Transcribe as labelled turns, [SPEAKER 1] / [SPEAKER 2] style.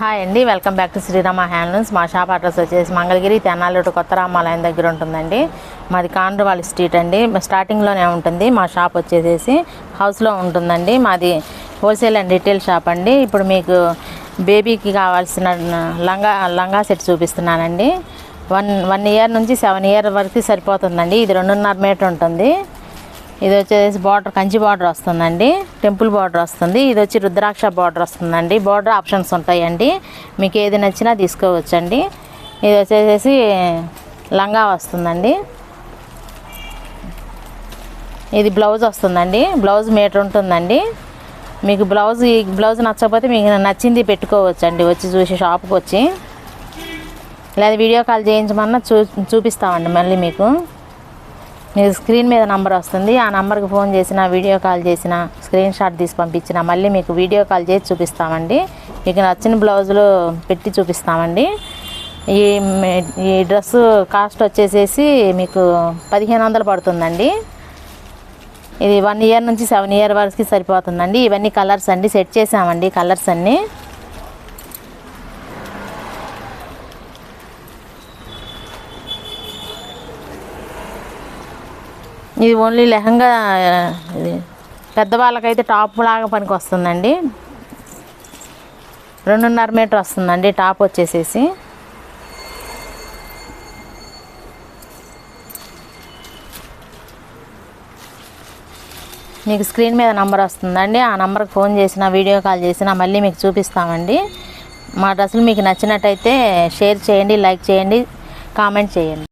[SPEAKER 1] Hi అండి, welcome back to Srirama handlooms. మా shop address వచ్చేసి మంగళగిరి తెనాలి రోడ్ కొత్త రామాలయం దగ్గర ఉంటుందండి. మాది కాండ్రవాళి స్ట్రీట్ అండి. స్టార్టింగ్లోనే ఉంటుంది. మా షాప్ వచ్చేసి హౌస్లో ఉంటుందండి. మాది హోల్సేల్ అండ్ రిటైల్ షాప్ అండి. ఇప్పుడు మీకు బేబీకి కావాల్సిన లంగా సెట్ చూపిస్తున్నానండి. వన్ ఇయర్ నుంచి 7 ఇయర్ వరకు సరిపోతుందండి. ఇది 2.5 మీటర్ ఉంటుంది. ఇది వచ్చేసి బార్డర్ కంచి బార్డర్ వస్తుందండి, టెంపుల్ బార్డర్ వస్తుంది. ఇది వచ్చి రుద్రాక్ష బార్డర్ వస్తుందండి. బార్డర్ ఆప్షన్స్ ఉంటాయండి, మీకు ఏది నచ్చినా తీసుకోవచ్చండి. ఇది వచ్చేసి లంగా వస్తుందండి. ఇది బ్లౌజ్ వస్తుందండి. బ్లౌజ్ మీటర్ ఉంటుందండి. మీకు ఈ బ్లౌజ్ నచ్చకపోతే మీకు నచ్చింది పెట్టుకోవచ్చండి. వచ్చి చూసి షాప్కి వచ్చి, లేదా వీడియో కాల్ చేయించమన్నా చూపిస్తామండి. మళ్ళీ మీకు స్క్రీన్ మీద నంబర్ వస్తుంది. ఆ నెంబర్కి ఫోన్ చేసినా, వీడియో కాల్ చేసినా, స్క్రీన్ షాట్ తీసి పంపించినా మళ్ళీ మీకు వీడియో కాల్ చేసి చూపిస్తామండి. మీకు నచ్చిన బ్లౌజులు పెట్టి చూపిస్తామండి. ఈ డ్రెస్సు కాస్ట్ వచ్చేసి మీకు 1500 పడుతుందండి. ఇది 1 ఇయర్ నుంచి 7 ఇయర్ వరకు సరిపోతుందండి. ఇవన్నీ కలర్స్ అండి, సెట్ చేసామండి కలర్స్ అన్నీ. ఇది ఓన్లీ లెహంగా, ఇది పెద్దవాళ్ళకైతే టాప్ లాగా పనికి వస్తుందండి. 2.5 మీటర్ వస్తుందండి టాప్ వచ్చేసి. మీకు స్క్రీన్ మీద నంబర్ వస్తుందండి. ఆ నంబర్కి ఫోన్ చేసినా, వీడియో కాల్ చేసినా మళ్ళీ మీకు చూపిస్తామండి. మా డ్రెస్సులు మీకు నచ్చినట్టయితే షేర్ చేయండి, లైక్ చేయండి, కామెంట్ చేయండి.